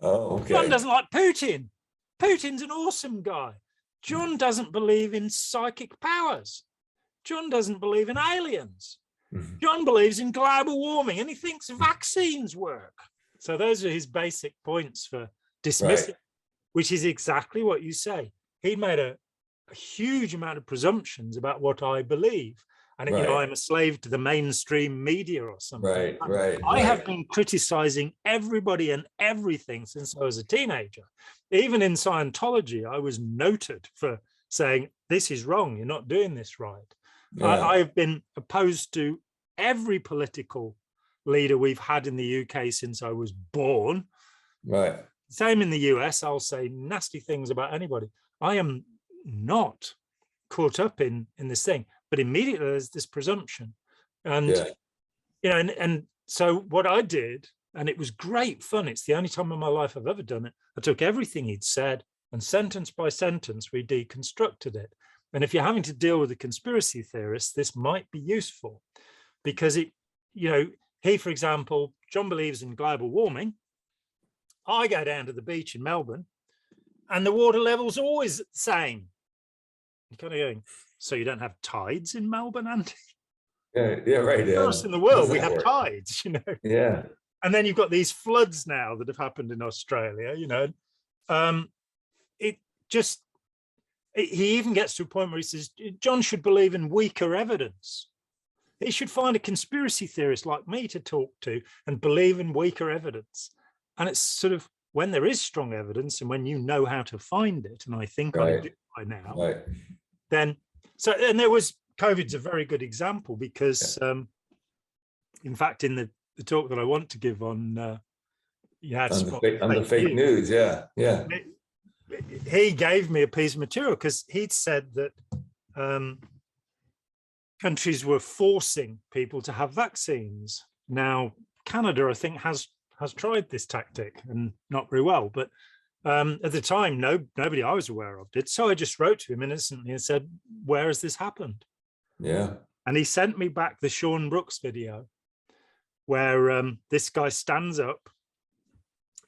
Oh, okay. John doesn't like Putin. Putin's an awesome guy. John doesn't believe in psychic powers. John doesn't believe in aliens. John believes in global warming, and he thinks vaccines work. So those are his basic points for dismissing, which is exactly what you say. He made a huge amount of presumptions about what I believe. And I'm a slave to the mainstream media or something. I have been criticizing everybody and everything since I was a teenager. Even in Scientology, I was noted for saying, this is wrong, you're not doing this right. I have been opposed to every political leader we've had in the UK since I was born. Same in the US, I'll say nasty things about anybody. I am not caught up in this thing. But immediately there's this presumption. And, and so what I did, and it was great fun. It's the only time in my life I've ever done it. I took everything he'd said and sentence by sentence, we deconstructed it. And if you're having to deal with a conspiracy theorist, this might be useful because he, for example, John believes in global warming. I go down to the beach in Melbourne and the water level's always the same. You're kind of going, so you don't have tides in Melbourne, Andy? Yeah, right. Where else in the world we have tides, Yeah. And then you've got these floods now that have happened in Australia, he even gets to a point where he says, John should believe in weaker evidence. He should find a conspiracy theorist like me to talk to and believe in weaker evidence. And it's sort of when there is strong evidence and when you know how to find it, and I think I do by now, then, and there was, COVID's a very good example because, in fact, in the talk that I want to give on, on the fake news, yeah. He gave me a piece of material because he'd said that countries were forcing people to have vaccines. Now, Canada, I think, has tried this tactic and not very well, but at the time, nobody I was aware of did. So I just wrote to him innocently and said, where has this happened? Yeah. And he sent me back the Sean Brooks video where this guy stands up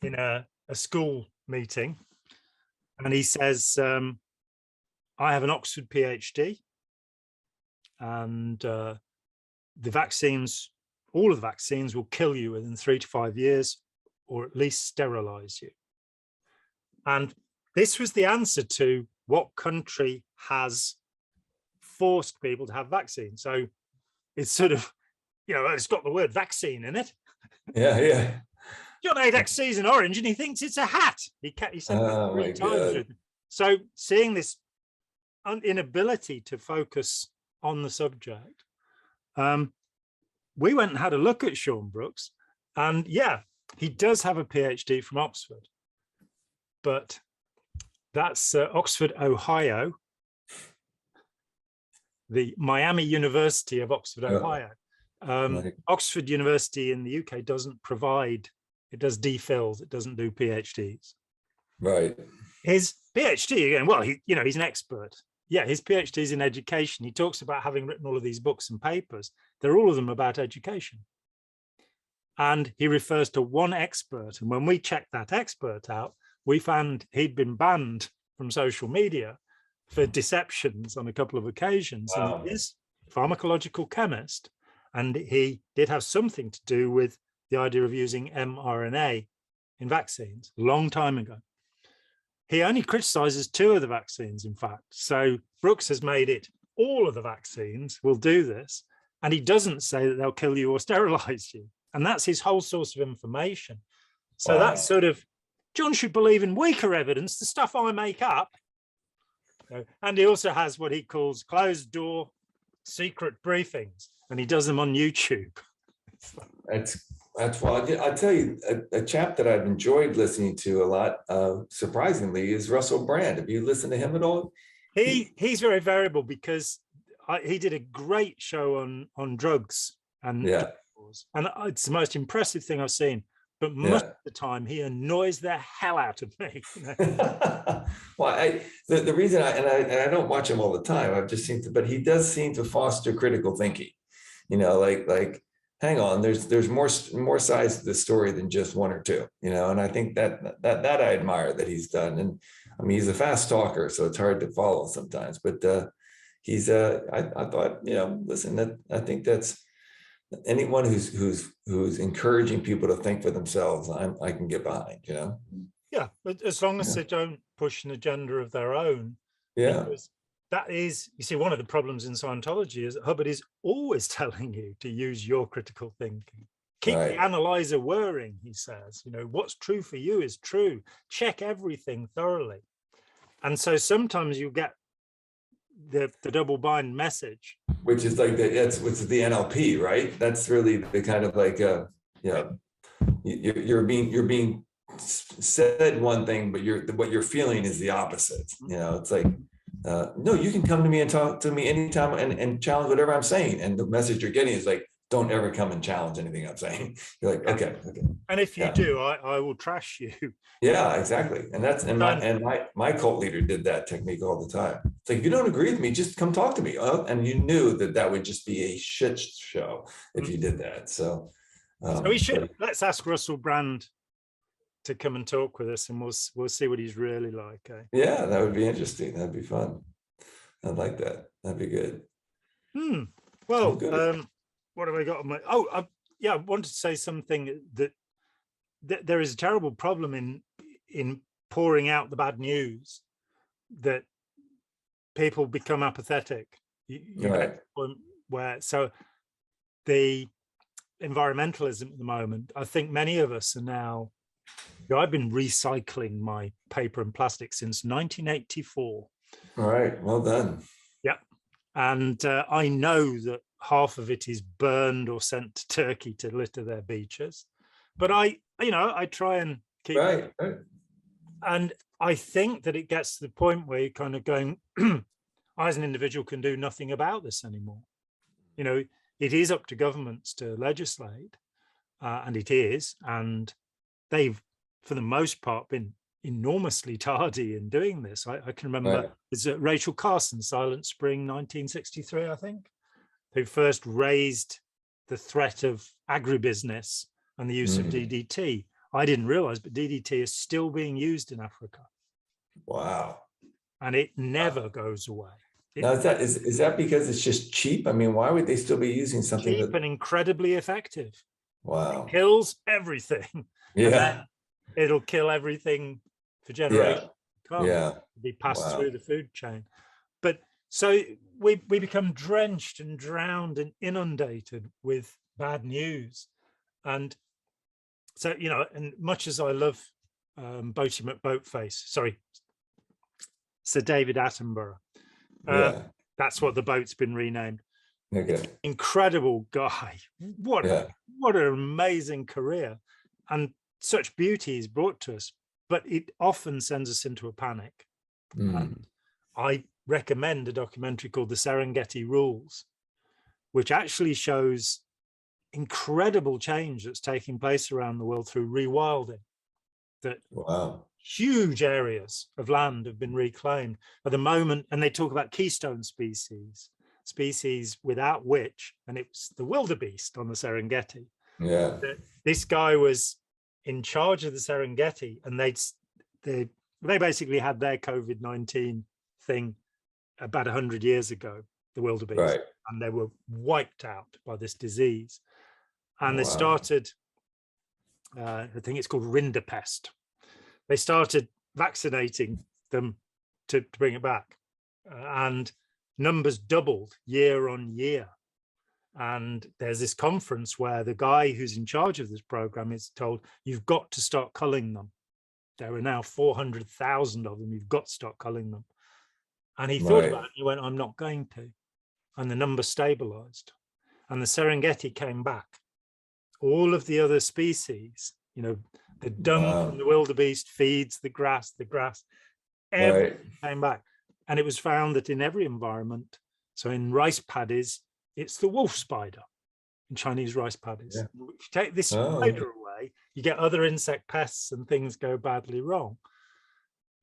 in a school meeting and he says, I have an Oxford PhD and the vaccines, all of the vaccines will kill you within 3 to 5 years or at least sterilize you. And this was the answer to what country has forced people to have vaccines. So it's sort of, it's got the word vaccine in it. Yeah. John ate X's in orange and he thinks it's a hat. He said oh 3 times. So seeing this inability to focus on the subject, we went and had a look at Sean Brooks, and he does have a PhD from Oxford, but that's Oxford, Ohio, the Miami University of Oxford, Ohio. Oxford University in the UK doesn't provide, it does DPhils, it doesn't do PhDs. Right. His PhD, again, well, he's an expert. Yeah, his PhD is in education. He talks about having written all of these books and papers. They're all of them about education. And he refers to one expert. And when we checked that expert out, we found he'd been banned from social media for deceptions on a couple of occasions. Wow. And he is a pharmacological chemist. And he did have something to do with the idea of using mRNA in vaccines a long time ago. He only criticizes 2 of the vaccines, in fact. So Brooks has made it all of the vaccines will do this. And he doesn't say that they'll kill you or sterilize you. And that's his whole source of information. So that's sort of, John should believe in weaker evidence, the stuff I make up. And he also has what he calls closed door secret briefings, and he does them on YouTube. That's well, I'll tell you, a chap that I've enjoyed listening to a lot, surprisingly, is Russell Brand. Have you listened to him at all? He's very variable because he did a great show on drugs and it's the most impressive thing I've seen. But most of the time, he annoys the hell out of me. Well, the reason I don't watch him all the time. I've just seen, but he does seem to foster critical thinking. Like hang on, there's more sides to the story than just 1 or 2. And I think that I admire that he's done. And I mean, he's a fast talker, so it's hard to follow sometimes. But he's I thought, listen, I think that's anyone who's encouraging people to think for themselves, I can get behind, Yeah, but as long as they don't push an agenda of their own. Yeah. Because that is, you see, one of the problems in Scientology is that Hubbard is always telling you to use your critical thinking. Keep the analyzer whirring, he says. What's true for you is true. Check everything thoroughly. And so sometimes you get the double bind message, which is like which is the NLP, right? That's really the kind of like you're being said one thing, but what you're feeling is the opposite. It's like no, you can come to me and talk to me anytime and challenge whatever I'm saying, and the message you're getting is like, don't ever come and challenge anything I'm saying. You're like, okay. And if you do, I will trash you. Yeah, exactly. And that's my cult leader did that technique all the time. It's like, if you don't agree with me, just come talk to me. And you knew that would just be a shit show if you did that. So we should let's ask Russell Brand to come and talk with us, and we'll see what he's really like. Eh? Yeah, that would be interesting. That'd be fun. I'd like that. That'd be good. Well, what have I got on my? I wanted to say something that there is a terrible problem in pouring out the bad news, that people become apathetic. You get to the point where, so the environmentalism at the moment, I think many of us are now, I've been recycling my paper and plastic since 1984. All right, well done. Yeah, and I know that half of it is burned or sent to Turkey to litter their beaches, but I try and keep right. And I think that it gets to the point where you're kind of going, I as an individual can do nothing about this anymore. It is up to governments to legislate, and it is, and they've, for the most part, been enormously tardy in doing this. I can remember it's Rachel Carson, Silent Spring 1963, I think, who first raised the threat of agribusiness and the use of DDT. I didn't realize, but DDT is still being used in Africa. Wow. And it never goes away. Now, is that because it's just cheap? I mean, why would they still be using something cheap and incredibly effective? Wow. It kills everything. Yeah. It'll kill everything for generations. Yeah. Be passed through the food chain. But so we become drenched and drowned and inundated with bad news. And so, and much as I love Boaty McBoatface, sorry, Sir David Attenborough, that's what the boat's been renamed. Okay. Incredible guy. What an amazing career, and such beauty is brought to us, but it often sends us into a panic. And I recommend a documentary called The Serengeti Rules, which actually shows incredible change that's taking place around the world through rewilding. That huge areas of land have been reclaimed at the moment, and they talk about keystone species without which, and it was the wildebeest on the Serengeti. Yeah, this guy was in charge of the Serengeti, and they basically had their COVID-19 thing about 100 years ago, the wildebeest, and they were wiped out by this disease. And they started, I think it's called rinderpest. They started vaccinating them to bring it back, and numbers doubled year on year. And there's this conference where the guy who's in charge of this program is told, you've got to start culling them. There are now 400,000 of them. You've got to start culling them. And he thought about it. He went, I'm not going to. And the number stabilized. And the Serengeti came back. All of the other species, the dung from the wildebeest feeds the grass, everything came back. And it was found that in every environment, so in rice paddies, it's the wolf spider in Chinese rice paddies. If you take this spider away, you get other insect pests and things go badly wrong.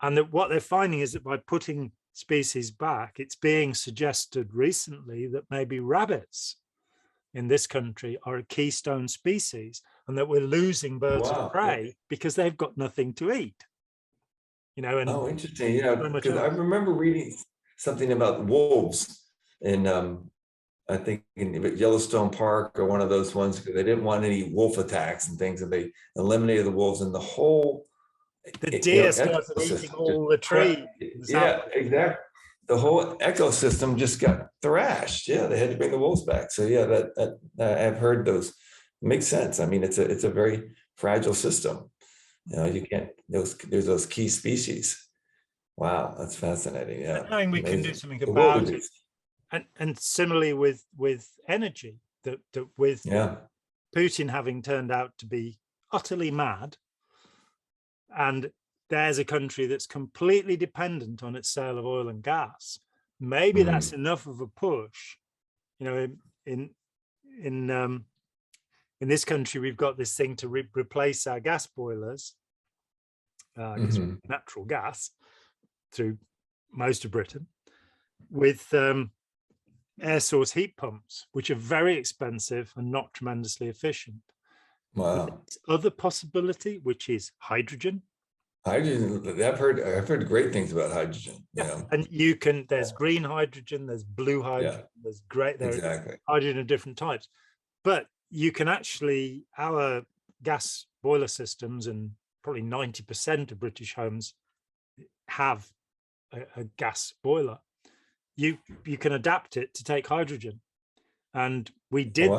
And that what they're finding is that by putting species back, it's being suggested recently that maybe rabbits in this country are a keystone species, and that we're losing birds of prey because they've got nothing to eat. And interesting. Yeah, because I remember reading something about wolves in I think in Yellowstone Park or one of those ones, because they didn't want any wolf attacks and things, and they eliminated the wolves, and the whole deer started eating all the trees. Yeah, exactly. The whole ecosystem just got thrashed. Yeah, they had to bring the wolves back. So yeah, that I've heard those. Makes sense. I mean, it's a very fragile system. You can't. There's those key species. Wow, that's fascinating. Yeah, knowing we can do something about it. And similarly with energy, that with Putin having turned out to be utterly mad, and there's a country that's completely dependent on its sale of oil and gas. Maybe that's enough of a push, in in this country, we've got this thing to replace our gas boilers, natural gas, through most of Britain, with air source heat pumps, which are very expensive and not tremendously efficient. Wow. Other possibility, which is hydrogen. Hydrogen, I've heard great things about hydrogen. Yeah. And there's green hydrogen, there's blue hydrogen, there's exactly. hydrogen of different types. But you can actually, our gas boiler systems, and probably 90% of British homes have a gas boiler. You can adapt it to take hydrogen. And we did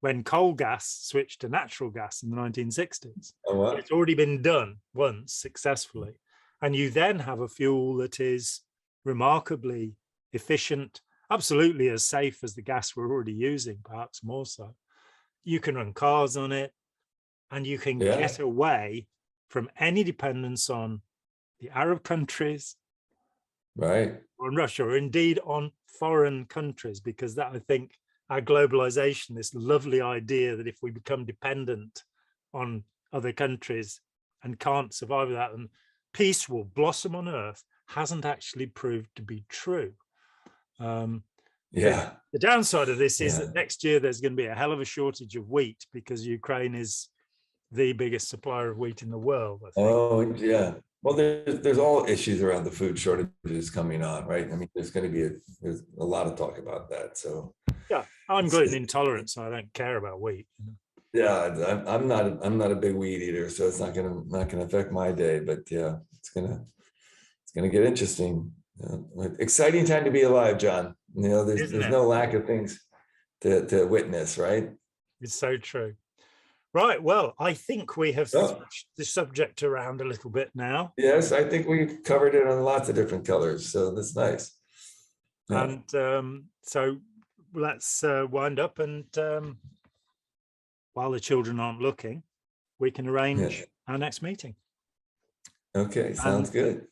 when coal gas switched to natural gas in the 1960s. It's already been done once successfully. And you then have a fuel that is remarkably efficient, absolutely as safe as the gas we're already using, perhaps more so. You can run cars on it, and you can get away from any dependence on the Arab countries, right, or on Russia, or indeed on foreign countries, because that, I think, our globalization, this lovely idea that if we become dependent on other countries and can't survive without them, peace will blossom on earth, hasn't actually proved to be true. The downside of this is that next year there's going to be a hell of a shortage of wheat, because Ukraine is the biggest supplier of wheat in the world, I think. Oh, yeah. Well, there's all issues around the food shortages coming on, right? I mean, there's a lot of talk about that. So yeah, I'm gluten intolerant, so I don't care about wheat. Yeah, I'm not a big wheat eater, so it's not gonna affect my day. But yeah, it's gonna get interesting. Exciting time to be alive, John. There's no lack of things to witness, right? It's so true. Right. Well, I think we have switched the subject around a little bit now. Yes, I think we've covered it on lots of different colors, so that's nice. Yeah. And so let's wind up, and while the children aren't looking, we can arrange our next meeting. Okay, sounds good.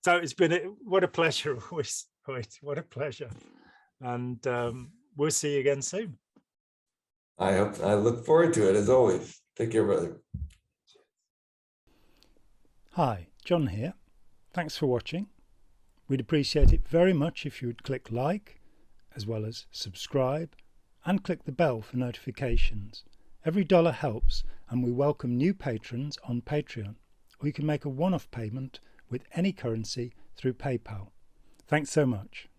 So it's been what a pleasure. What a pleasure. And we'll see you again soon. I look forward to it, as always. Take care, brother. Hi, John here. Thanks for watching. We'd appreciate it very much if you would click like, as well as subscribe, and click the bell for notifications. Every dollar helps, and we welcome new patrons on Patreon, or you can make a one-off payment with any currency through PayPal. Thanks so much.